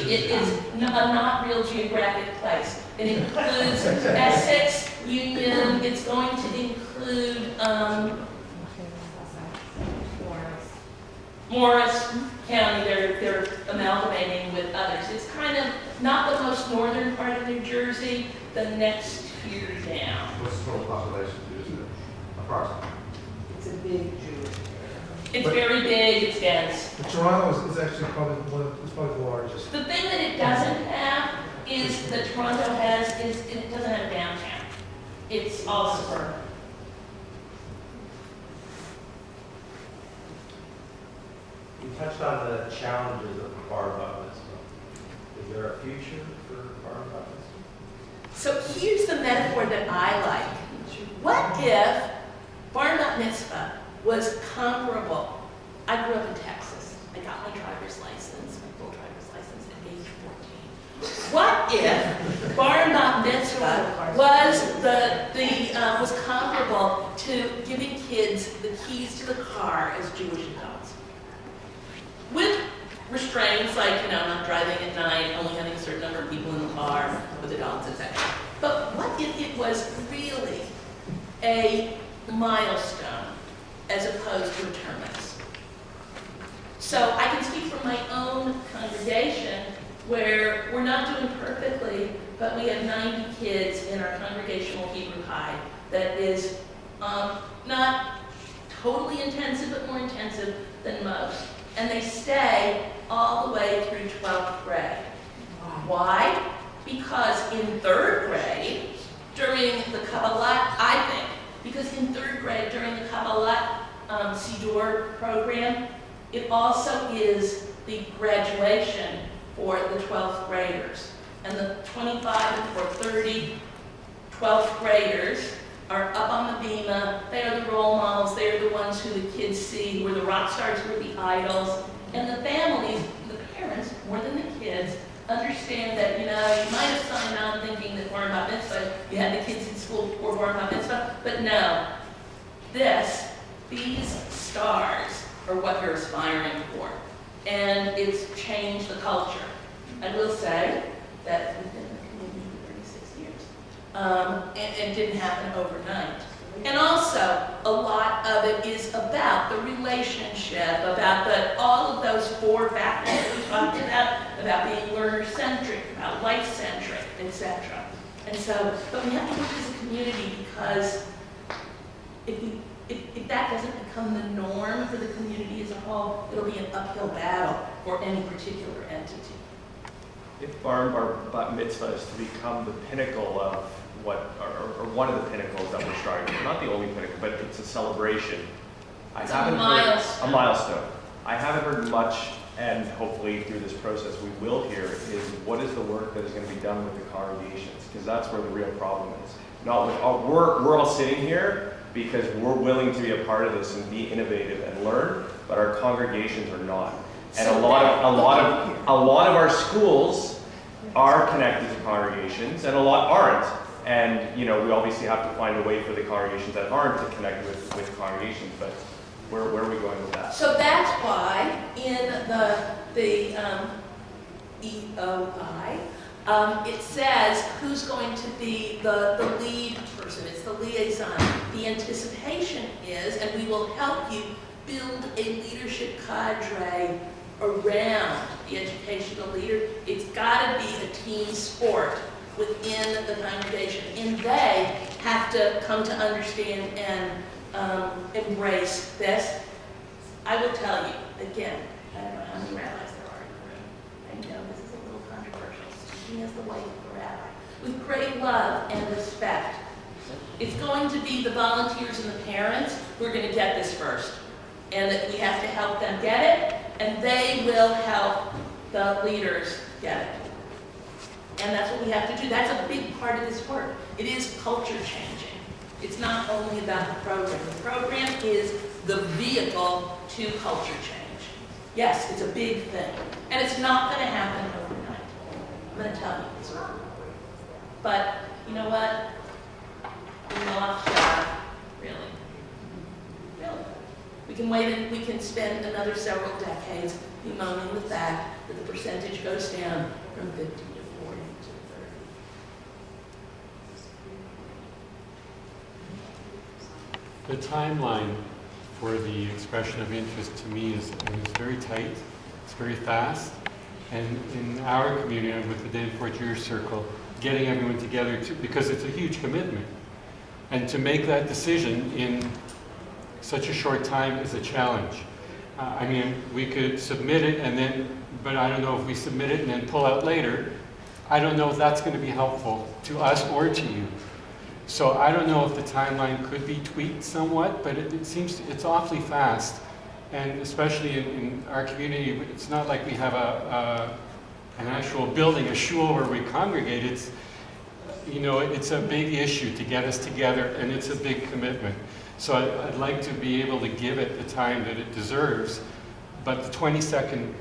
It is a not real geographic place. It includes Essex, Union, it's going to include Morris County. They're amalgamating with others. It's kind of not the most northern part of New Jersey, the next tier down. What's the total population Jews there? Approximately. It's a big Jewish area. It's very big, it's dense. Toronto is actually probably the largest. The thing that it doesn't have is, that Toronto has, is it doesn't have downtown. It's all suburban. You touched on the challenges of bar bat mitzvah. Is there a future for bar bat mitzvah? So here's the metaphor that I like. What if bar mitzvah was comparable? I grew up in Texas. I got my driver's license, my full driver's license at age 14. What if bar mitzvah was comparable to giving kids the keys to the car as Jewish adults? With restraints like, not driving at night, only having a certain number of people in the car with adults, etc. But what if it was really a milestone as opposed to a terminus? So I can speak from my own congregation where we're not doing perfectly, but we have 90 kids in our congregational Hebrew High that is not totally intensive, but more intensive than most. And they stay all the way through 12th grade. Why? Because in 3rd grade, during the Kabbalah, I think, because in 3rd grade, during the Kabbalah Siddur program, it also is the graduation for the 12th graders. And the 25 or 30 12th graders are up on the bima. They are the role models. They are the ones who the kids see, who are the rock stars, who are the idols. And the families, the parents, more than the kids, understand that, you might have signed on thinking that Bar Mitzvah, you had the kids in school for Bar Mitzvah, but no. These stars are what you're aspiring for. And it's changed the culture. I will say that we've been in the community for 36 years. And it didn't happen overnight. And also, a lot of it is about the relationship, about all of those 4 factors that we talked about being learner-centric, about life-centric, etc. And so, but we have to work as a community, because if that doesn't become the norm for the community as a whole, it'll be an uphill battle for any particular entity. If bar mitzvah is to become the pinnacle of what, or one of the pinnacles that we're striving for, not the only pinnacle, but it's a celebration. It's a milestone. A milestone. I haven't heard much, and hopefully through this process we will hear, is what is the work that is going to be done with the congregations, because that's where the real problem is. Not with, we're all sitting here because we're willing to be a part of this and be innovative and learn, but our congregations are not. And So a lot of our schools are connected to congregations, and a lot aren't. And we obviously have to find a way for the congregations that aren't to connect with congregations. But where are we going with that? So that's why in the EOI, it says who's going to be the lead person. It's the liaison. The anticipation is, and we will help you build a leadership cadre around the educational leader. It's got to be a team sport within the congregation, and they have to come to understand and embrace this. I will tell you, again, I don't know how many rabbis there are in the room. I know this is a little controversial, speaking as the wife of a rabbi. With great love and respect, it's going to be the volunteers and the parents who are going to get this first. And that we have to help them get it, and they will help the leaders get it. And that's what we have to do. That's a big part of this work. It is culture changing. It's not only about the program. The program is the vehicle to culture change. Yes, it's a big thing. And it's not going to happen overnight. I'm going to tell you it's not. But you know what? We lost Shah, really. Really. We can wait and we can spend another several decades bemoaning the fact that the percentage goes down from 50 to 40 to 30. The timeline for the expression of interest to me is very tight, it's very fast, and in our community and with the Danforth Year Circle, getting everyone together because it's a huge commitment. And to make that decision in such a short time is a challenge. I mean, we could submit it and then, but I don't know if we submit it and then pull out later, I don't know if that's going to be helpful to us or to you. So I don't know if the timeline could be tweaked somewhat, but it seems it's awfully fast. And especially in our community, it's not like we have an actual building, a shul where we congregate. It's, you know, it's a big issue to get us together, and it's a big commitment. So I'd like to be able to give it the time that it deserves, but the 22nd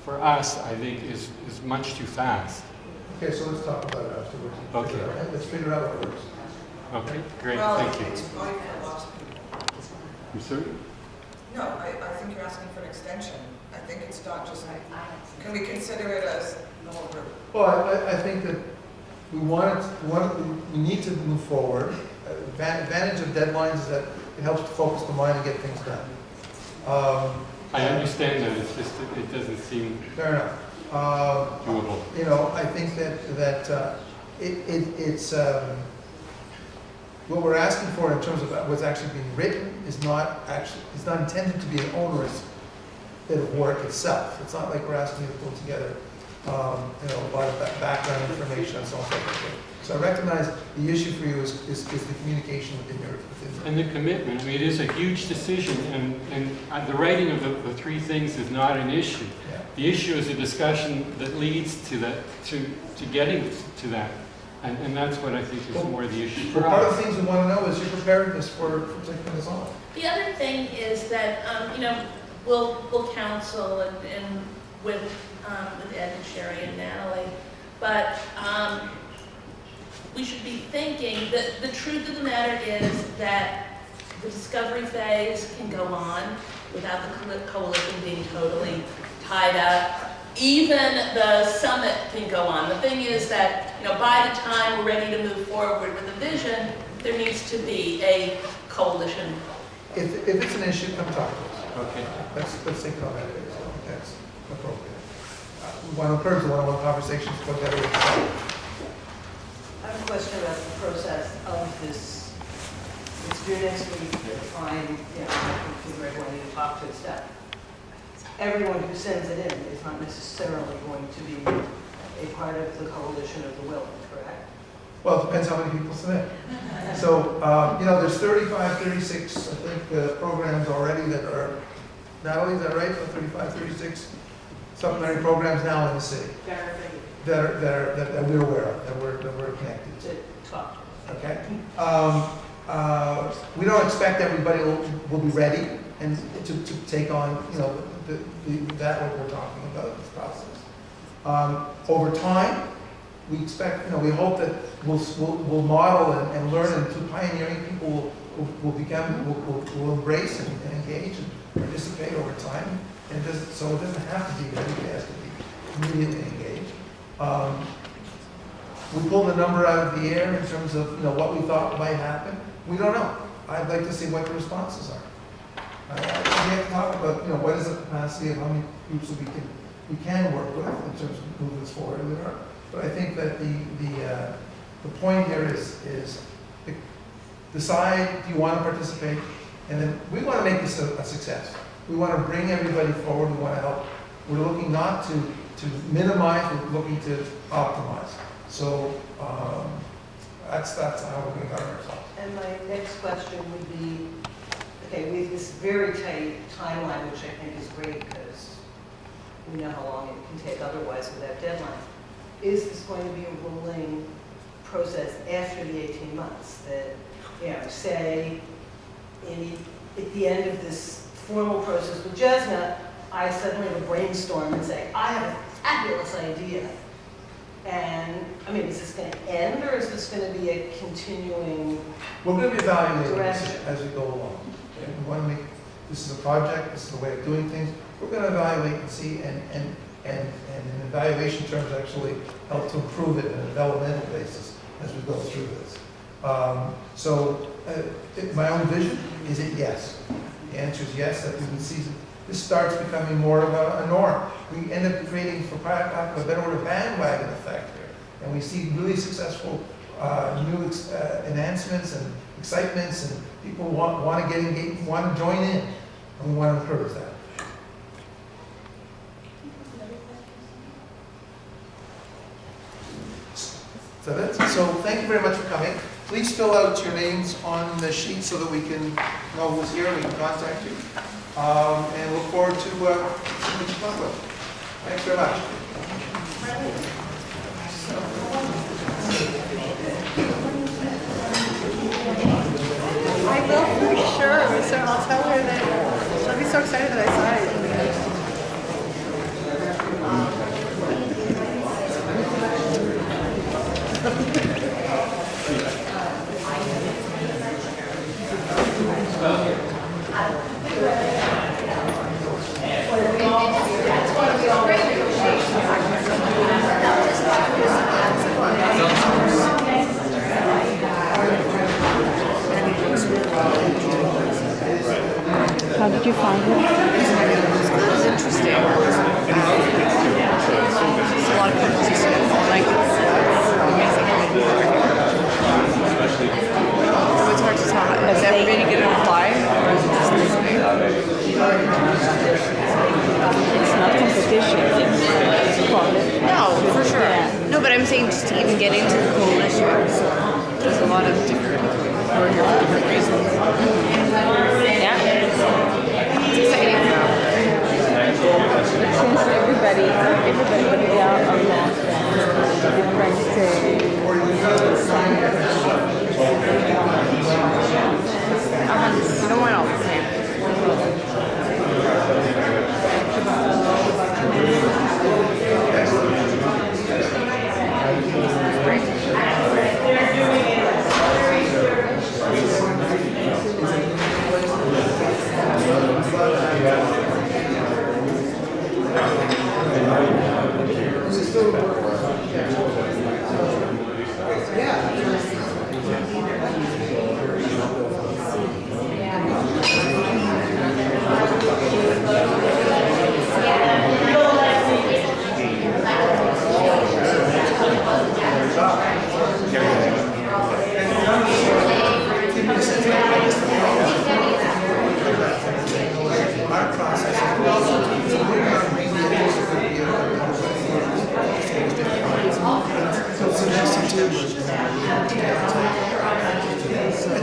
for us, I think, is much too fast. Okay, so let's talk about it afterwards. Okay. All right, let's figure out what works. Okay, great, Well, thank you. it's fine for lots of people. I'm sorry? No, I think you're asking for an extension. I think it's not just, can we consider it as the whole group? Well, I think that we need to move forward. Advantage of deadlines is that it helps to focus the mind and get things done. I understand that, it's just, it doesn't seem Fair enough. doable. You know, I think that it's what we're asking for in terms of what's actually being written is not intended to be an onerous bit of work itself. It's not like we're asking you to pull together, you know, a lot of background information and so on and so forth. So I recognize the issue for you is the communication within your. And the commitment, I mean, it is a huge decision, and the writing of the three things is not an issue. Yeah. The issue is a discussion that leads to that, to getting to that. And that's what I think is more the issue But for part of us. the things we want to know is your preparedness for taking this on. The other thing is that, you know, we'll counsel and with Ed and Sherry and Natalie, but we should be thinking that the truth of the matter is that the discovery phase can go on without the coalition being totally tied up. Even the summit can go on. The thing is that, you know, by the time we're ready to move forward with a vision, there needs to be a coalition. If it's an issue, come talk to us. Okay. Let's take it on that basis. I think that's appropriate. We want to encourage the one-on-one conversations, put that away. I have a question about the process of this. It's due next week, define, you know, figure everyone you talk to, stuff. Everyone who sends it in is not necessarily going to be a part of the coalition of the willing, correct? Well, it depends how many people submit. So, you know, there's 35, 36, I think, programs already that are, Natalie, is that right? 35, 36 supplementary programs now in the city that we're aware of, that we're connected to. To talk. Okay? We don't expect everybody will be ready and to take on, you know, that what we're talking about, this process. Over time, we expect, you know, we hope that we'll model and learn, and to pioneering people will embrace and engage and participate over time. And so it doesn't have to be that everybody has to be immediately engaged. We pulled a number out of the air in terms of, you know, what we thought might happen. We don't know. I'd like to see what the responses are. We have to talk about, you know, what is the capacity of how many groups that we can work with in terms of moving this forward. But I think that the point here is decide, do you want to participate? And then we want to make this a success. We want to bring everybody forward. We want to help. We're looking not to minimize, we're looking to optimize. So that's how we're going to govern ourselves. And my next question would be, okay, we have this very tight timeline, which I think is great because we know how long it can take otherwise without deadline. Is this going to be a rolling process after the 18 months that, you know, say at the end of this formal process with JESNA, I suddenly have a brainstorm and say, I have a fabulous idea. And, I mean, is this going to end or is this going to be a continuing We're going to be evaluating this direction? as we go along. And we want to make, this is a project, this is a way of doing things. We're going to evaluate and see, and in evaluation terms actually help to improve it on a developmental basis as we go through this. My own vision, is it yes? The answer is yes, that we would see this starts becoming more of a norm. We end up creating, for lack of a better word, a bandwagon effect here. And we see really successful new enhancements and excitements, and people want to get engaged, want to join in, and we want to encourage that. So thank you very much for coming. Please fill out your names on the sheet so that we can know who's here and we can contact you. And look forward to seeing what you come with. Thanks very much. I will for sure. So I'll tell her that she'll be so excited that I saw it. How did you find it? It was interesting. There's a lot of competition. Like, it's amazing how many people are here. So it's hard to tell. Is everybody going to apply? Or is it just listening? It's not competition, it's college. No, for sure. Yeah. No, but I'm saying just to even get into the coalition, there's a lot of different people who are here for different reasons. Yeah. It's exciting. Since everybody will be out on different You don't want all the same. Our process is so